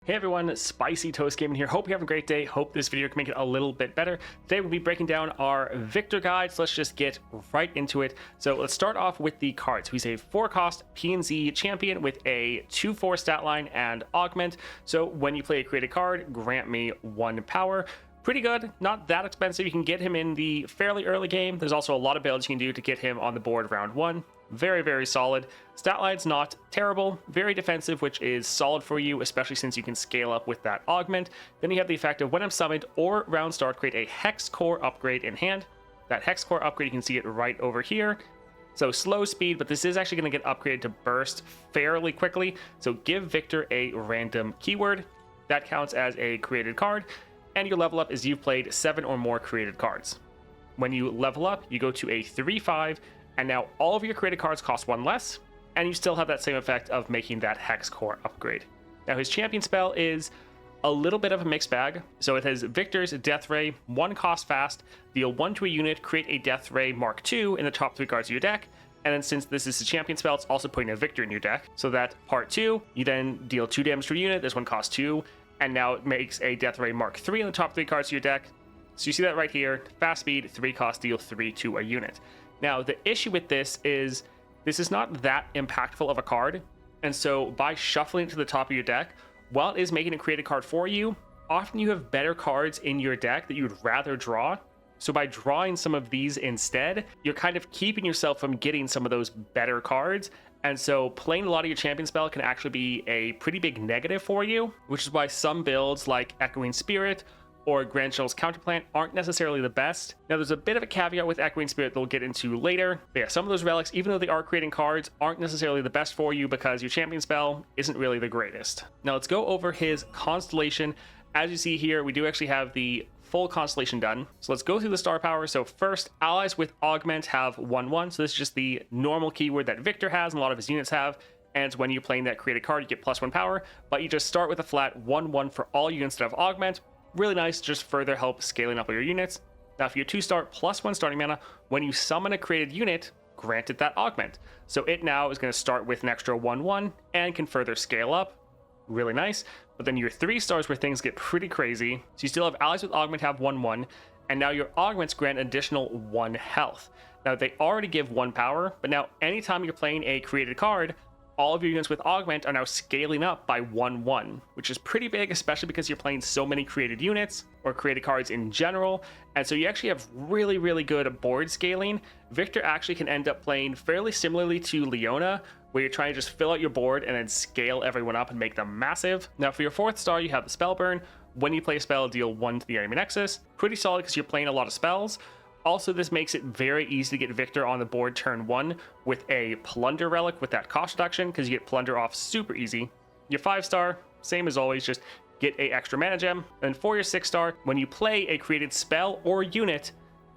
Hey everyone, Spicy Toast Gaming here. Hope you're having a great day. Hope this video can make it a little bit better. Today we'll be breaking down our Viktor guide, so let's just get right into it. So let's start off with the cards. He's a 4-cost P&Z champion with a 2/4 stat line and augment. So when you play a created card, grant me 1 power. Pretty good, not that expensive. You can get him in the fairly early game. There's also a lot of builds you can do to get him on the board round 1. Very, very solid. Stat line's not terrible, very defensive, which is solid for you, especially since you can scale up with that augment. Then you have the effect of when I'm summoned or round start, create a Hex Core upgrade in hand. That Hex Core upgrade, you can see it right over here. So slow speed, but this is actually going to get upgraded to burst fairly quickly. So give Viktor a random keyword. That counts as a created card, and your level up is you've played 7 or more created cards. When you level up, you go to a 3/5, and now all of your created cards cost 1 less, and you still have that same effect of making that Hex Core upgrade. Now his champion spell is a little bit of a mixed bag. So it has Viktor's Death Ray, 1 cost fast, deal 1 to a unit, create a Death Ray Mark II in the top 3 cards of your deck. And then since this is a champion spell, it's also putting a Viktor in your deck. So that part 2, you then deal 2 damage to a unit, this one costs 2, and now it makes a Death Ray Mark III in the top 3 cards of your deck. So you see that right here, fast speed, 3 cost, deal 3 to a unit. Now, the issue with this is not that impactful of a card, and so by shuffling it to the top of your deck, while it is making a created card for you, often you have better cards in your deck that you would rather draw. So by drawing some of these instead, you're kind of keeping yourself from getting some of those better cards, and so playing a lot of your champion spell can actually be a pretty big negative for you, which is why some builds like Echoing Spirit or Grand Chill's Counterplant aren't necessarily the best. Now there's a bit of a caveat with Echoing Spirit that we'll get into later. But yeah, some of those relics, even though they are creating cards, aren't necessarily the best for you because your champion spell isn't really the greatest. Now let's go over his Constellation. As you see here, we do actually have the full Constellation done. So let's go through the star power. So first, allies with augment have 1/1. So this is just the normal keyword that Viktor has and a lot of his units have. And when you're playing that created card, you get +1 power, but you just start with a flat 1/1 for all units that have augment. Really nice, just further help scaling up all your units. Now if you're 2-star +1 starting mana, when you summon a created unit, grant it that augment. So it now is going to start with an extra 1/1 and can further scale up. Really nice. But then your 3-stars where things get pretty crazy. So you still have allies with augment have 1/1, and now your augments grant additional 1 health. Now they already give 1 power, but now anytime you're playing a created card, all of your units with augment are now scaling up by 1/1, which is pretty big, especially because you're playing so many created units or created cards in general. And so you actually have really, really good board scaling. Viktor actually can end up playing fairly similarly to Leona, where you're trying to just fill out your board and then scale everyone up and make them massive. Now for your 4th star, you have the spell burn. When you play a spell, deal 1 to the enemy nexus. Pretty solid because you're playing a lot of spells. Also, this makes it very easy to get Viktor on the board turn 1 with a Plunder Relic with that cost reduction, because you get Plunder off super easy. Your 5-star, same as always, just get a extra mana gem. And for your 6-star, when you play a created spell or unit,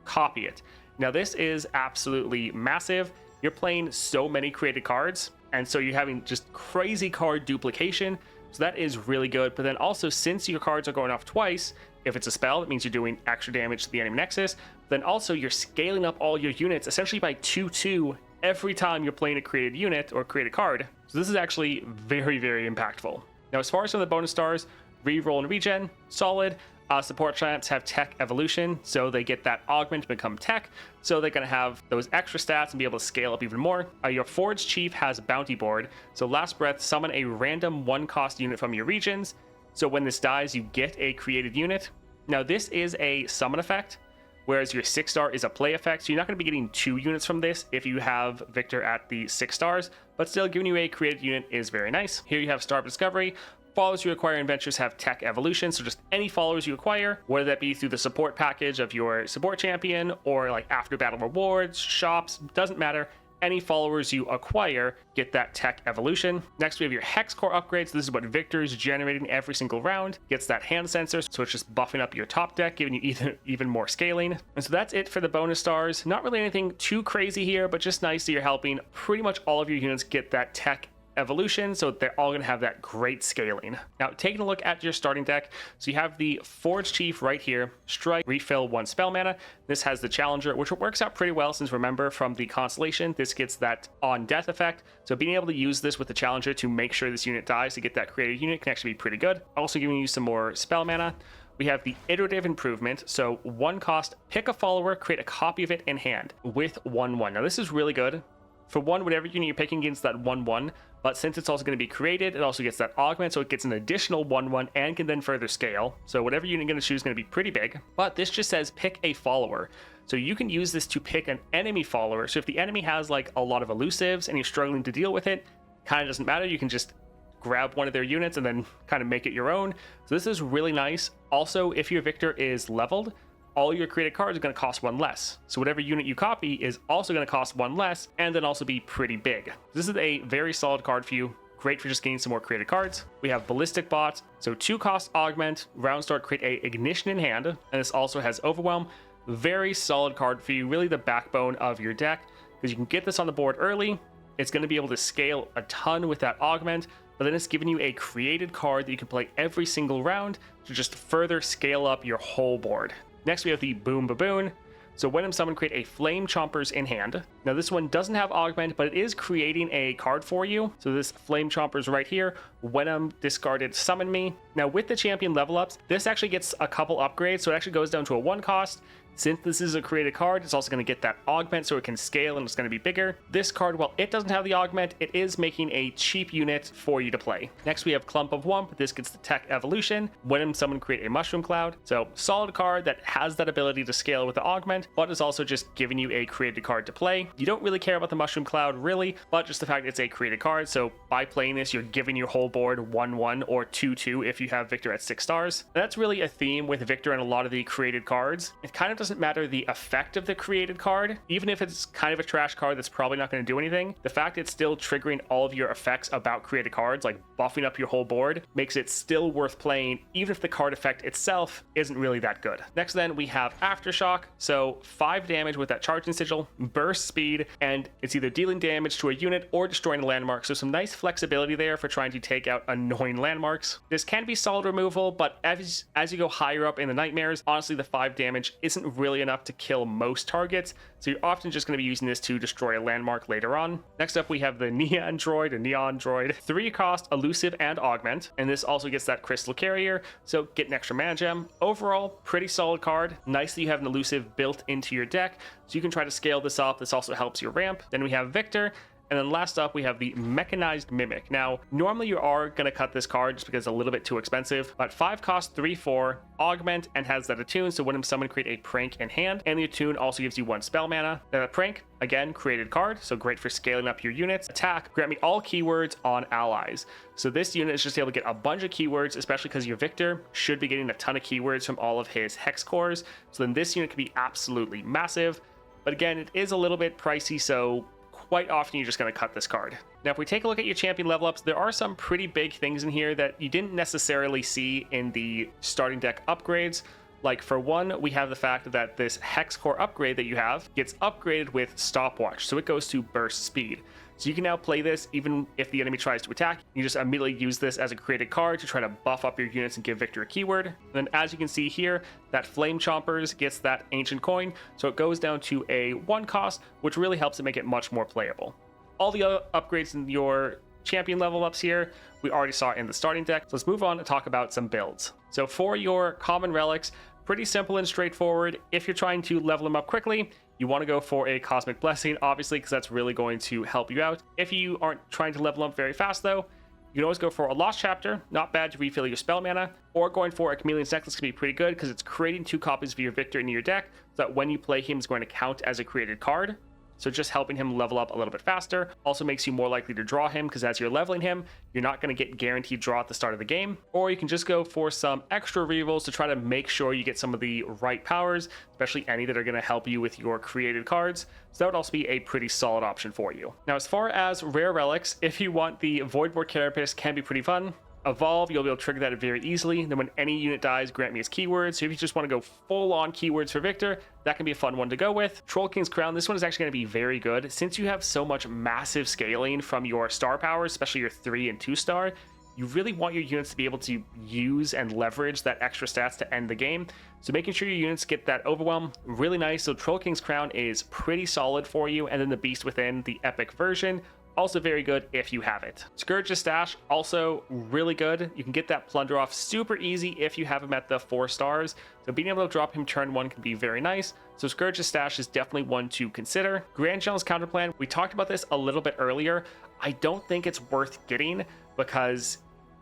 copy it. Now this is absolutely massive. You're playing so many created cards, and so you're having just crazy card duplication. So that is really good. But then also, since your cards are going off twice, if it's a spell, that means you're doing extra damage to the enemy nexus. Then also you're scaling up all your units essentially by 2/2 every time you're playing a created unit or created card. So this is actually very, very impactful. Now as far as some of the bonus stars, reroll and regen, solid. Support champs have tech evolution, so they get that augment to become tech, so they're going to have those extra stats and be able to scale up even more. Your Forge Chief has bounty board, so last breath, summon a random 1-cost unit from your regions. So when this dies, you get a created unit. Now this is a summon effect, whereas your 6-star is a play effect, so you're not going to be getting 2 units from this if you have Viktor at the 6 stars, but still giving you a created unit is very nice. Here you have Star of Discovery. Followers you acquire in Ventures have tech evolution, so just any followers you acquire, whether that be through the support package of your support champion or like after battle rewards, shops, doesn't matter. Any followers you acquire get that tech evolution. Next, we have your Hex Core upgrades. This is what Viktor is generating every single round. Gets that hand sensor, so it's just buffing up your top deck, giving you even more scaling. And so that's it for the bonus stars. Not really anything too crazy here, but just nice that you're helping pretty much all of your units get that tech evolution, so they're all going to have that great scaling. Now, taking a look at your starting deck, so you have the Forge Chief right here, strike, refill 1 spell mana. This has the Challenger, which works out pretty well since, remember, from the Constellation, this gets that on death effect. So being able to use this with the Challenger to make sure this unit dies to get that created unit can actually be pretty good. Also giving you some more spell mana. We have the iterative improvement, so 1 cost, pick a follower, create a copy of it in hand with 1/1. Now this is really good. For one, whatever unit you're picking against that 1/1, but since it's also going to be created, it also gets that augment, so it gets an additional 1/1 and can then further scale. So whatever unit you're going to choose is going to be pretty big, but this just says pick a follower. So you can use this to pick an enemy follower. So if the enemy has like a lot of elusives and you're struggling to deal with it, kind of doesn't matter. You can just grab one of their units and then kind of make it your own. So this is really nice. Also, if your Victor is leveled, all your created cards are going to cost 1 less. So whatever unit you copy is also going to cost 1 less and then also be pretty big. This is a very solid card for you. Great for just getting some more created cards. We have Ballistic Bot. So 2 cost augment, round start, create a ignition in hand. And this also has Overwhelm. Very solid card for you, really the backbone of your deck, because you can get this on the board early. It's going to be able to scale a ton with that augment, but then it's giving you a created card that you can play every single round to just further scale up your whole board. Next, we have the Boom Baboon. So when summon, create a Flame Chompers in hand. Now this one doesn't have augment, but it is creating a card for you. So this Flame Chompers right here, when discarded, summon me. Now with the champion level ups, this actually gets a couple upgrades. So it actually goes down to a 1 cost. Since this is a created card, it's also going to get that augment, so it can scale and it's going to be bigger. This card, while it doesn't have the augment, it is making a cheap unit for you to play. Next, we have Clump of Wump. This gets the tech evolution. When someone create a Mushroom Cloud. So solid card that has that ability to scale with the augment, but is also just giving you a created card to play. You don't really care about the Mushroom Cloud, really, but just the fact it's a created card. So by playing this, you're giving your whole board 1/1 or 2/2 if you have Victor at 6 stars. And that's really a theme with Victor and a lot of the created cards. It kind of doesn't matter the effect of the created card, even if it's kind of a trash card that's probably not going to do anything. The fact it's still triggering all of your effects about created cards, like buffing up your whole board, makes it still worth playing, even if the card effect itself isn't really that good. Next then we have Aftershock. So 5 damage with that charging sigil, burst speed, and it's either dealing damage to a unit or destroying a landmark. So some nice flexibility there for trying to take out annoying landmarks. This can be solid removal, but as you go higher up in the nightmares, honestly the 5 damage isn't really enough to kill most targets, so you're often just going to be using this to destroy a landmark later on. Next up we have the Neon Droid, 3 cost, elusive and augment, and this also gets that crystal carrier, so get an extra mana gem. Overall, pretty solid card. Nice that you have an elusive built into your deck, so you can try to scale this up. This also helps your ramp. Then we have Victor. And then last up, we have the Mechanized Mimic. Now, normally you are going to cut this card just because it's a little bit too expensive, but 5 cost, 3/4, augment, and has that attune. So when someone create a prank in hand, and the attune also gives you 1 spell mana. Now the prank, again, created card, so great for scaling up your units. Attack, grant me all keywords on allies. So this unit is just able to get a bunch of keywords, especially because your Victor should be getting a ton of keywords from all of his hex cores. So then this unit can be absolutely massive. But again, it is a little bit pricey, so quite often you're just going to cut this card. Now, if we take a look at your champion level ups, there are some pretty big things in here that you didn't necessarily see in the starting deck upgrades. Like for one, we have the fact that this hex core upgrade that you have gets upgraded with stopwatch, so it goes to burst speed. So you can now play this even if the enemy tries to attack. You just immediately use this as a created card to try to buff up your units and give Victor a keyword. And then as you can see here, that Flame Chompers gets that ancient coin, so it goes down to a 1 cost, which really helps it make it much more playable. All the other upgrades in your champion level ups here, we already saw in the starting deck. So let's move on and talk about some builds. So for your common relics, pretty simple and straightforward. If you're trying to level them up quickly, you want to go for a Cosmic Blessing, obviously, because that's really going to help you out. If you aren't trying to level up very fast, though, you can always go for a Lost Chapter, not bad to refill your spell mana, or going for a Chameleon's Necklace can be pretty good because it's creating 2 copies of your Victor in your deck, so that when you play him, it's going to count as a created card. So just helping him level up a little bit faster also makes you more likely to draw him, because as you're leveling him, you're not going to get guaranteed draw at the start of the game. Or you can just go for some extra rerolls to try to make sure you get some of the right powers, especially any that are going to help you with your created cards. So that would also be a pretty solid option for you. Now, as far as rare relics, if you want, the Voidboard Carapace can be pretty fun. evolve, you'll be able to trigger that very easily. Then when any unit dies, grant me its keywords. So if you just want to go full on keywords for Viktor, that can be a fun one to go with. Troll King's Crown, this one is actually going to be very good since you have so much massive scaling from your star powers, especially your 3 and 2 star. You really want your units to be able to use and leverage that extra stats to end the game. So making sure your units get that overwhelm, really nice. So Troll King's Crown is pretty solid for you. And then the Beast Within, the epic version, also very good if you have it. Scourge's Stash, also really good. You can get that Plunder off super easy if you have him at the 4 stars. So being able to drop him turn 1 can be very nice. So Scourge's Stash is definitely one to consider. Grand General's Counterplan, we talked about this a little bit earlier. I don't think it's worth getting because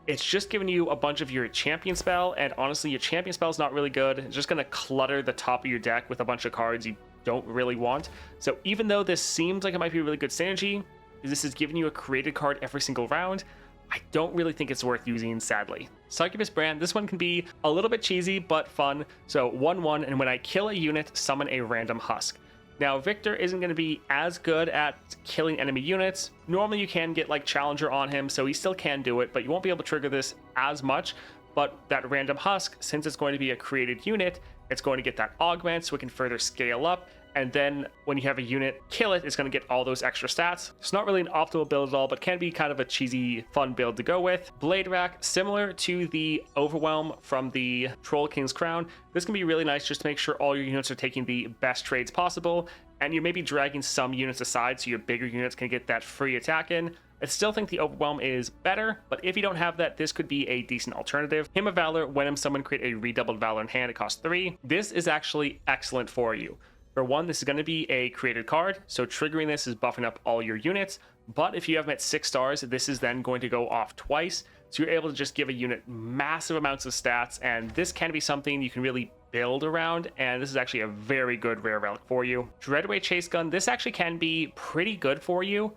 it's just giving you a bunch of your champion spell, and honestly, your champion spell is not really good. It's just going to clutter the top of your deck with a bunch of cards you don't really want. So even though this seems like it might be a really good synergy, this is giving you a created card every single round, I don't really think it's worth using, sadly. Succubus Brand, this one can be a little bit cheesy, but fun. So 1/1, and when I kill a unit, summon a random husk. Now, Viktor isn't going to be as good at killing enemy units. Normally, you can get like Challenger on him, so he still can do it, but you won't be able to trigger this as much. But that random husk, since it's going to be a created unit, it's going to get that augment, so it can further scale up. And then when you have a unit kill it, it's going to get all those extra stats. It's not really an optimal build at all, but can be kind of a cheesy, fun build to go with. Blade Rack, similar to the Overwhelm from the Troll King's Crown. This can be really nice just to make sure all your units are taking the best trades possible. And you're maybe dragging some units aside so your bigger units can get that free attack in. I still think the Overwhelm is better, but if you don't have that, this could be a decent alternative. Hymn of Valor, when someone create a redoubled Valor in hand, it costs 3. This is actually excellent for you. For one, this is going to be a created card, so triggering this is buffing up all your units, but if you have them at 6 stars, this is then going to go off twice, so you're able to just give a unit massive amounts of stats, and this can be something you can really build around, and this is actually a very good rare relic for you. Dreadway Chase Gun, this actually can be pretty good for you,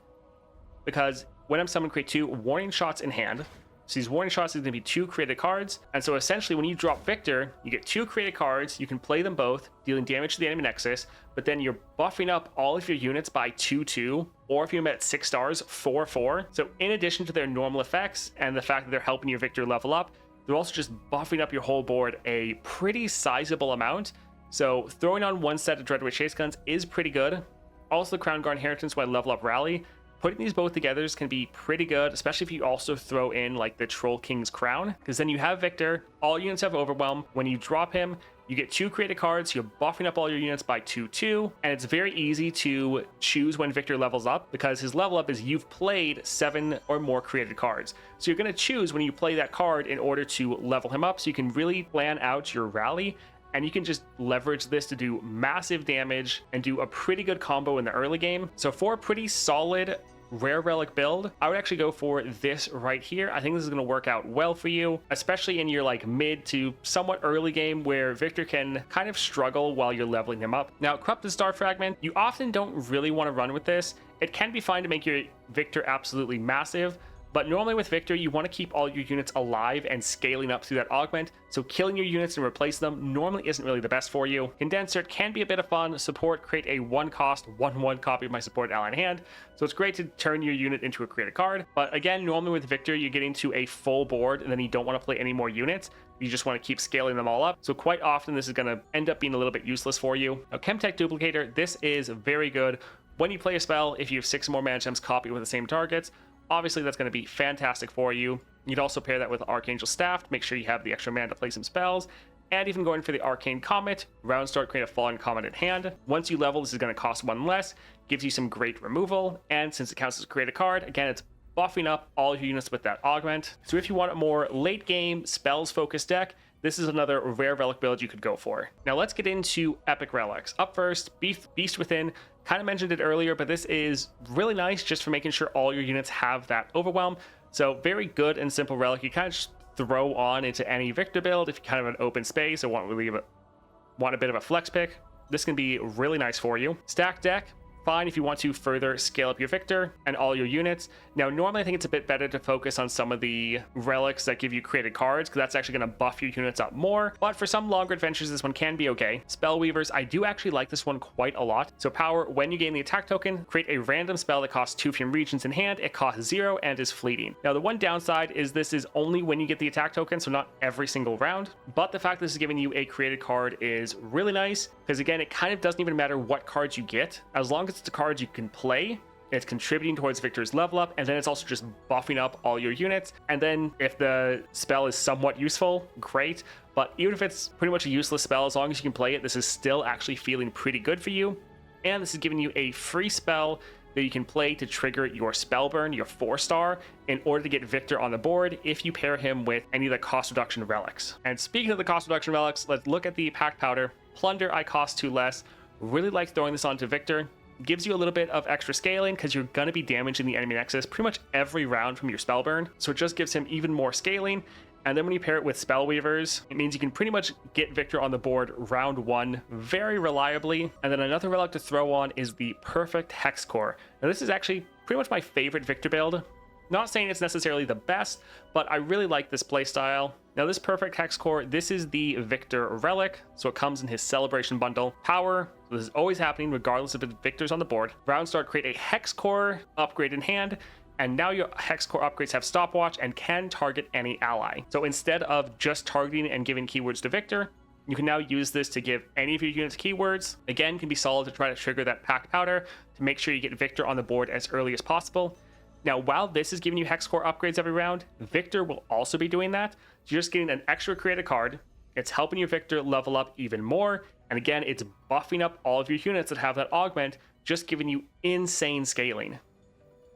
because when someone create 2 warning shots in hand, so these warning shots are going to be 2 created cards. And so essentially when you drop Viktor, you get 2 created cards. You can play them both, dealing damage to the enemy nexus, but then you're buffing up all of your units by 2/2, or if you're at 6 stars, 4/4. So in addition to their normal effects and the fact that they're helping your Viktor level up, they're also just buffing up your whole board a pretty sizable amount. So throwing on 1 set of Dreadway Chase Guns is pretty good. Also, the Crown Guard Inheritance when level up Rally. Putting these both together can be pretty good, especially if you also throw in like the Troll King's Crown, because then you have Viktor, all units have Overwhelm. When you drop him, you get 2 created cards, you're buffing up all your units by 2/2, and it's very easy to choose when Viktor levels up, because his level up is you've played 7 or more created cards. So you're going to choose when you play that card in order to level him up, so you can really plan out your rally, and you can just leverage this to do massive damage and do a pretty good combo in the early game. So for a pretty solid rare relic build, I would actually go for this right here. I think this is going to work out well for you, especially in your like mid to somewhat early game where Viktor can kind of struggle while you're leveling him up. Now, Corrupted Star Fragment, you often don't really want to run with this. It can be fine to make your Viktor absolutely massive, but normally with Viktor, you want to keep all your units alive and scaling up through that augment, so killing your units and replace them normally isn't really the best for you. Condenser can be a bit of fun. Support, create a 1-cost, 1/1 copy of my support ally in hand, so it's great to turn your unit into a created card. But again, normally with Viktor, you're getting to a full board, and then you don't want to play any more units. You just want to keep scaling them all up, so quite often this is going to end up being a little bit useless for you. Now, Chemtech Duplicator, this is very good. When you play a spell, if you have 6 more mana gems copied with the same targets, obviously that's going to be fantastic for you. You'd also pair that with Archangel Staff to make sure you have the extra mana to play some spells, and even going for the Arcane Comet, round start, create a Fallen Comet in hand. Once you level, this is going to cost 1 less, gives you some great removal, and since it counts as a created card, again, it's buffing up all your units with that augment. So if you want a more late game spells focused deck, this is another rare relic build you could go for. Now let's get into epic relics. Up first, Beast Within. Kind of mentioned it earlier, but this is really nice just for making sure all your units have that overwhelm. So very good and simple relic. You kind of just throw on into any Viktor build if you kind of have an open space or want a bit of a flex pick. This can be really nice for you. Stack deck, fine if you want to further scale up your Victor and all your units. Now, normally I think it's a bit better to focus on some of the relics that give you created cards, because that's actually going to buff your units up more. But for some longer adventures, this one can be okay. Spellweavers, I do actually like this one quite a lot. So power, when you gain the attack token, create a random spell that costs 2 from regions in hand. It costs 0 and is fleeting. Now, the one downside is this is only when you get the attack token, so not every single round. But the fact that this is giving you a created card is really nice, because again, it kind of doesn't even matter what cards you get. As long as it's the cards you can play, it's contributing towards Victor's level up, and then it's also just buffing up all your units. And then if the spell is somewhat useful, great. But even if it's pretty much a useless spell, as long as you can play it, this is still actually feeling pretty good for you. And this is giving you a free spell that you can play to trigger your Spellburn, your 4-star, in order to get Viktor on the board if you pair him with any of the cost reduction relics. And speaking of the cost reduction relics, let's look at the Packed Powder. Plunder, I cost 2 less. Really like throwing this onto Viktor. Gives you a little bit of extra scaling because you're going to be damaging the enemy nexus pretty much every round from your Spellburn. So it just gives him even more scaling. And then when you pair it with Spellweavers, it means you can pretty much get Viktor on the board round 1 very reliably. And then another relic to throw on is the Perfect Hex Core. Now this is actually pretty much my favorite Viktor build. Not saying it's necessarily the best, but I really like this playstyle. Now this Perfect Hex Core, this is the Viktor Relic, so it comes in his Celebration bundle. Power, so this is always happening regardless if Viktor's on the board. Round start, create a Hex Core upgrade in hand, and now your Hex Core upgrades have stopwatch and can target any ally. So instead of just targeting and giving keywords to Viktor, you can now use this to give any of your units keywords. Again, can be solid to try to trigger that Packed Powder to make sure you get Viktor on the board as early as possible. Now, while this is giving you Hex Core upgrades every round, Viktor will also be doing that. So you're just getting an extra created card. It's helping your Viktor level up even more. And again, it's buffing up all of your units that have that augment, just giving you insane scaling.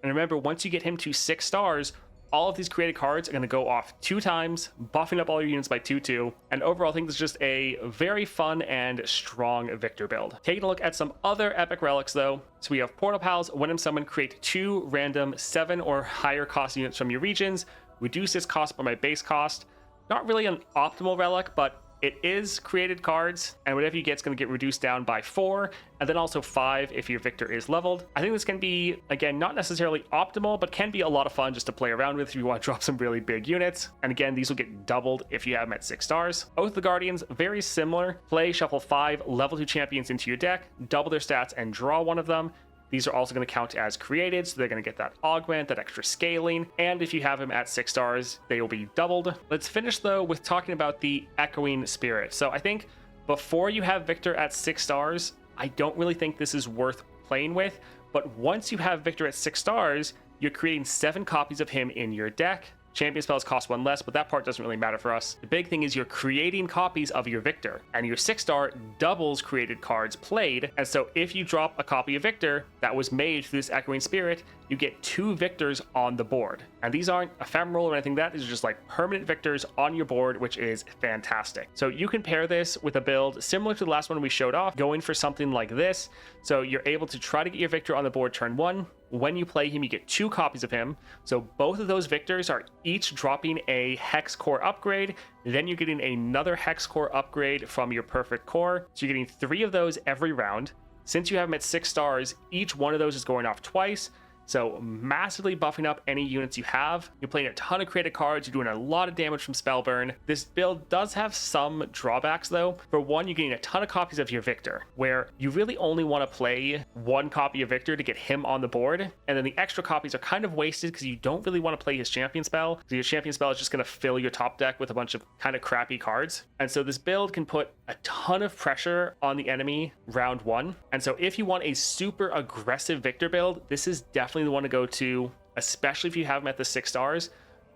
And remember, once you get him to 6 stars, all of these created cards are going to go off 2 times, buffing up all your units by 2/2. And overall, I think this is just a very fun and strong Viktor build. Taking a look at some other epic relics though. So we have Portal Pals. When someone create 2 random 7 or higher cost units from your regions, reduce its cost by my base cost. Not really an optimal relic, but it is created cards, and whatever you get is going to get reduced down by 4, and then also 5 if your Viktor is leveled. I think this can be, again, not necessarily optimal, but can be a lot of fun just to play around with if you want to drop some really big units. And again, these will get doubled if you have them at 6 stars. Oath of the Guardians, very similar. Play, shuffle 5 level 2 champions into your deck, double their stats, and draw one of them. These are also going to count as created, so they're going to get that augment, that extra scaling. And if you have him at 6 stars, they will be doubled. Let's finish though with talking about the Echoing Spirit. So I think before you have Viktor at 6 stars, I don't really think this is worth playing with. But once you have Viktor at 6 stars, you're creating 7 copies of him in your deck. Champion spells cost 1 less, but that part doesn't really matter for us. The big thing is you're creating copies of your Viktor, and your 6-star doubles created cards played. And so if you drop a copy of Viktor that was made through this Echoing Spirit, you get 2 Viktors on the board. And these aren't ephemeral or anything like that. These are just like permanent Viktors on your board, which is fantastic. So you can pair this with a build similar to the last one we showed off, going for something like this. So you're able to try to get your Viktor on the board turn 1. When you play him, you get 2 copies of him. So both of those Viktors are each dropping a Hex Core upgrade. Then you're getting another Hex Core upgrade from your Perfect Core. So you're getting 3 of those every round. Since you have them at 6 stars, each one of those is going off twice. So massively buffing up any units you have. You're playing a ton of created cards. You're doing a lot of damage from Spellburn. This build does have some drawbacks though. For one, you're getting a ton of copies of your Viktor, where you really only want to play 1 copy of Viktor to get him on the board. And then the extra copies are kind of wasted because you don't really want to play his champion spell. So your champion spell is just going to fill your top deck with a bunch of kind of crappy cards. And so this build can put a ton of pressure on the enemy round 1. And so if you want a super aggressive Viktor build, this is definitely the one to go to, especially if you have them at the 6 stars.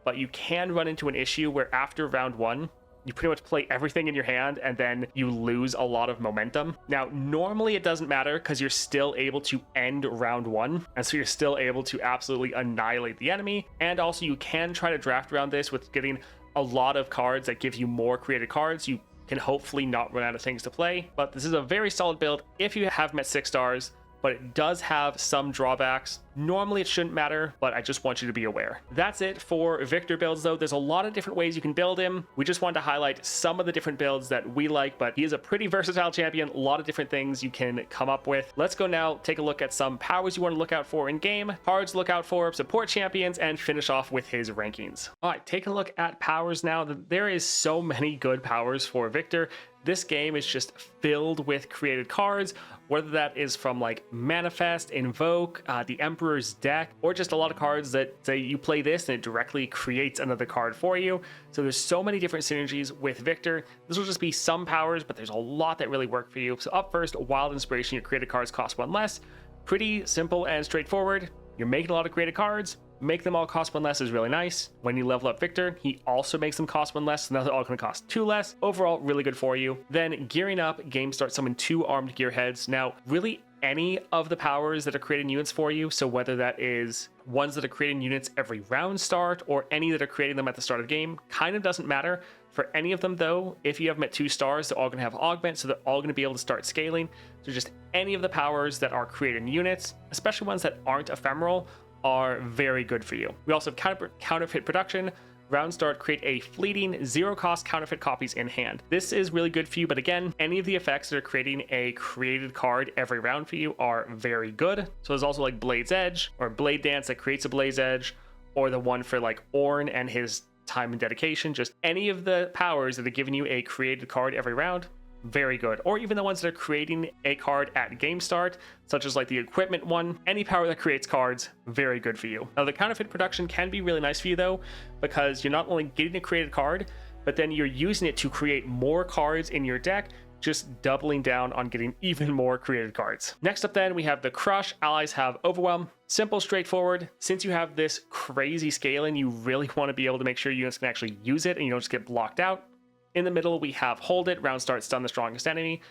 But you can run into an issue where after round 1, you pretty much play everything in your hand and then you lose a lot of momentum. Now, normally it doesn't matter because you're still able to end round 1. And so you're still able to absolutely annihilate the enemy. And also you can try to draft around this with getting a lot of cards that give you more created cards. You can hopefully not run out of things to play. But this is a very solid build if you have them at 6 stars. but it does have some drawbacks. Normally it shouldn't matter, but I just want you to be aware. That's it for Viktor builds though. There's a lot of different ways you can build him. We just wanted to highlight some of the different builds that we like, but he is a pretty versatile champion. A lot of different things you can come up with. Let's go now take a look at some powers you want to look out for in game, cards to look out for, support champions, and finish off with his rankings. All right, take a look at powers now. There is so many good powers for Viktor. This game is just filled with created cards, whether that is from like Manifest, Invoke, the Emperor's deck, or just a lot of cards that say you play this and it directly creates another card for you. So there's so many different synergies with Viktor. This will just be some powers, but there's a lot that really work for you. So up first, Wild Inspiration, your created cards cost 1 less. Pretty simple and straightforward. You're making a lot of created cards. Make them all cost 1 less is really nice. When you level up Viktor, he also makes them cost 1 less, so now they're all going to cost 2 less. Overall, really good for you. Then gearing up, game starts summon 2 armed gearheads. Now, really any of the powers that are creating units for you, so whether that is ones that are creating units every round start or any that are creating them at the start of the game, kind of doesn't matter. For any of them though, if you have them at 2 stars, they're all going to have augment, so they're all going to be able to start scaling. So just any of the powers that are creating units, especially ones that aren't ephemeral, are very good for you. We also have counterfeit production. Round start, create a fleeting 0 cost counterfeit copies in hand. This is really good for you, but again, any of the effects that are creating a created card every round for you are very good. So there's also like Blade's Edge or Blade Dance that creates a Blade's Edge, or the one for like Ornn and his time and dedication. Just any of the powers that are giving you a created card every round, very good. Or even the ones that are creating a card at game start, such as like the equipment one. Any power that creates cards, very good for you. Now the counterfeit production can be really nice for you though, because you're not only getting a created card, but then you're using it to create more cards in your deck, just doubling down on getting even more created cards. Next up then, we have the Crush. Allies have Overwhelm. Simple, straightforward. Since you have this crazy scaling, you really want to be able to make sure units can actually use it and you don't just get blocked out. In the middle, we have Hold It. Round start, stun the strongest enemy.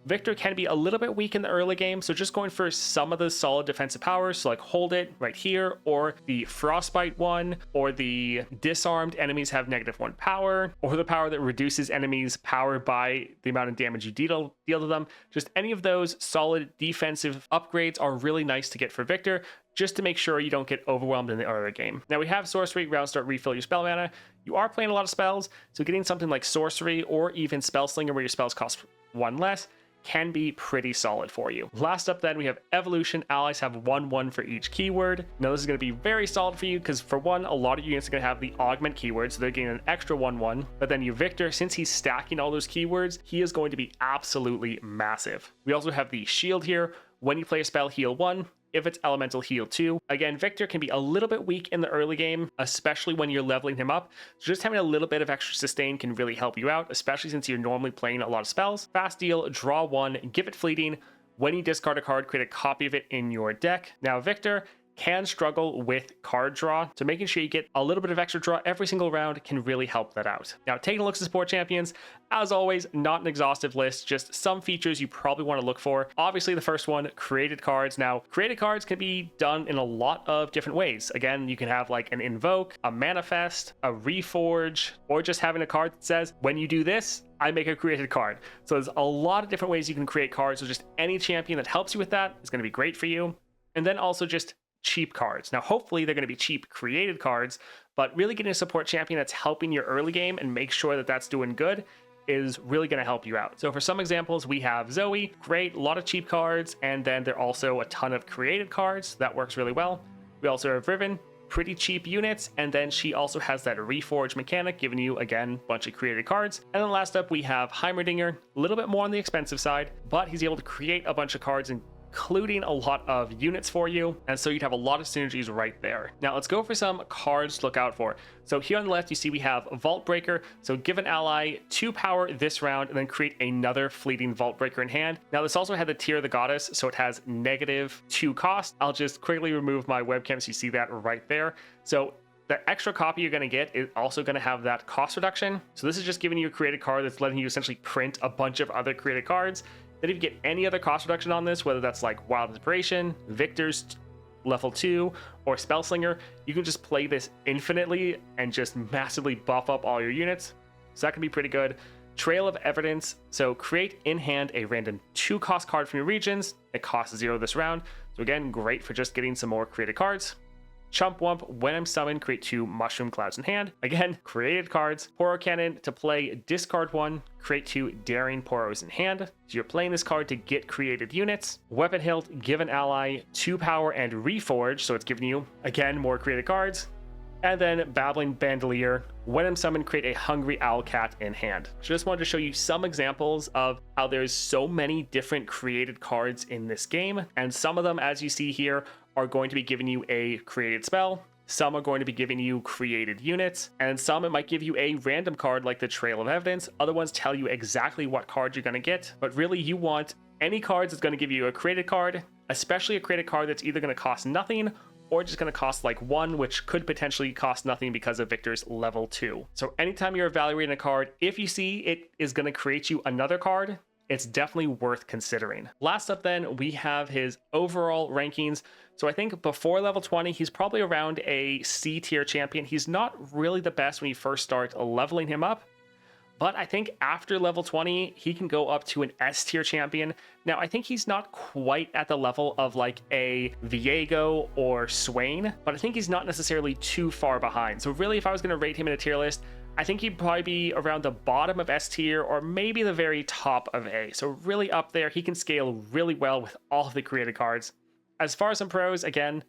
Viktor can be a little bit weak in the early game, so just going for some of the solid defensive powers, so like Hold It right here, or the Frostbite one, or the Disarmed enemies have -1 power, or the power that reduces enemies' power by the amount of damage you deal to them. Just any of those solid defensive upgrades are really nice to get for Viktor, just to make sure you don't get overwhelmed in the early game. Now we have Sorcery. Round start, refill your spell mana. You are playing a lot of spells, so getting something like Sorcery or even Spell Slinger where your spells cost 1 less can be pretty solid for you. Last up then, we have Evolution. Allies have 1/1 for each keyword. Now this is going to be very solid for you because for one, a lot of units are going to have the augment keyword, so they're getting an extra 1/1. But then you Viktor, since he's stacking all those keywords, he is going to be absolutely massive. We also have the shield here. When you play a spell, heal 1. If it's elemental, heal 2. Again, Viktor can be a little bit weak in the early game, especially when you're leveling him up. So just having a little bit of extra sustain can really help you out, especially since you're normally playing a lot of spells. Fast deal, draw 1, give it fleeting. When you discard a card, create a copy of it in your deck. Now, Viktor can struggle with card draw, so making sure you get a little bit of extra draw every single round can really help that out. Now, taking a look at support champions, as always, not an exhaustive list, just some features you probably want to look for. Obviously, the first one, created cards. Now, created cards can be done in a lot of different ways. Again, you can have like an Invoke, a Manifest, a Reforge, or just having a card that says, when you do this, I make a created card. So there's a lot of different ways you can create cards, so just any champion that helps you with that is going to be great for you. And then also just cheap cards. Now, hopefully they're going to be cheap created cards, but really getting a support champion that's helping your early game and make sure that that's doing good is really going to help you out. So for some examples, we have Zoe, great, a lot of cheap cards, and then there are also a ton of created cards. That works really well. We also have Riven, pretty cheap units, and then she also has that Reforge mechanic, giving you, again, a bunch of created cards. And then last up, we have Heimerdinger, a little bit more on the expensive side, but he's able to create a bunch of cards and including a lot of units for you, and so you'd have a lot of synergies right there. Now let's go for some cards to look out for. So here on the left you see we have Vault Breaker. So give an ally 2 power this round and then create another fleeting Vault Breaker in hand. Now this also had the Tear of the Goddess, so it has -2 cost. I'll just quickly remove my webcam so you see that right there. So the extra copy you're going to get is also going to have that cost reduction. So this is just giving you a created card that's letting you essentially print a bunch of other created cards. Then if you get any other cost reduction on this, whether that's like Wild Inspiration, Viktor's level 2, or Spellslinger, you can just play this infinitely and just massively buff up all your units. So that can be pretty good. Trail of Evidence. So create in hand a random 2-cost card from your regions. It costs 0 this round. So again, great for just getting some more created cards. Chump Wump, when I'm summoned, create 2 Mushroom Clouds in hand. Again, created cards. Poro Cannon, to play, discard 1, create 2 Daring Poros in hand. So you're playing this card to get created units. Weapon Hilt, give an ally 2 power and reforge, so it's giving you, again, more created cards. And then Babbling Bandolier, when I'm summoned, create a Hungry Owlcat in hand. Just wanted to show you some examples of how there's so many different created cards in this game, and some of them, as you see here, are going to be giving you a created spell. Some are going to be giving you created units, and some it might give you a random card like the Trail of Evidence. Other ones tell you exactly what card you're going to get, but really you want any cards that's going to give you a created card, especially a created card that's either going to cost nothing or just going to cost like 1, which could potentially cost nothing because of Viktor's level 2. So anytime you're evaluating a card, if you see it is going to create you another card, it's definitely worth considering. Last up then, we have his overall rankings. So I think before level 20, he's probably around a C tier champion. He's not really the best when you first start leveling him up, but I think after level 20, he can go up to an S tier champion. Now, I think he's not quite at the level of like a Viego or Swain, but I think he's not necessarily too far behind. So really, if I was going to rate him in a tier list, I think he'd probably be around the bottom of S tier or maybe the very top of A. So really up there, he can scale really well with all of the created cards. As far as some pros, again,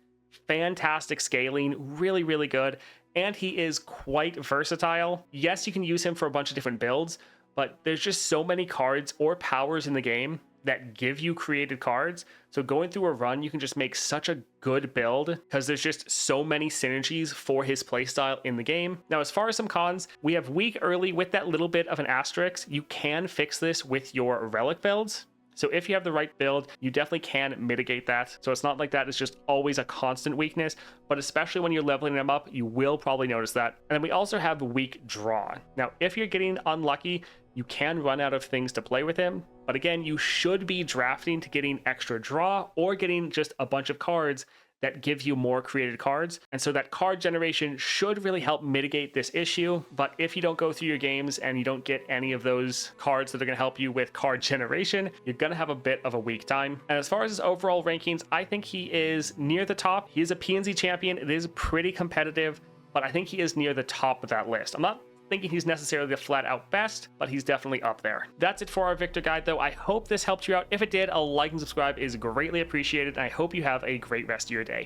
fantastic scaling, really, really good. And he is quite versatile. Yes, you can use him for a bunch of different builds, but there's just so many cards or powers in the game that give you created cards. So going through a run, you can just make such a good build because there's just so many synergies for his playstyle in the game. Now, as far as some cons, we have weak early with that little bit of an asterisk. You can fix this with your Relic builds. So if you have the right build, you definitely can mitigate that. So it's not like that is just always a constant weakness, but especially when you're leveling them up, you will probably notice that. And then we also have weak draw. Now, if you're getting unlucky, you can run out of things to play with him. But again, you should be drafting to getting extra draw or getting just a bunch of cards that give you more created cards. And so that card generation should really help mitigate this issue. But if you don't go through your games and you don't get any of those cards that are going to help you with card generation, you're going to have a bit of a weak time. And as far as his overall rankings, I think he is near the top. He is a PNZ champion. It is pretty competitive, but I think he is near the top of that list. I'm not thinking he's necessarily the flat out best, but he's definitely up there. That's it for our Viktor guide though. I hope this helped you out. If it did, a like and subscribe is greatly appreciated, and I hope you have a great rest of your day.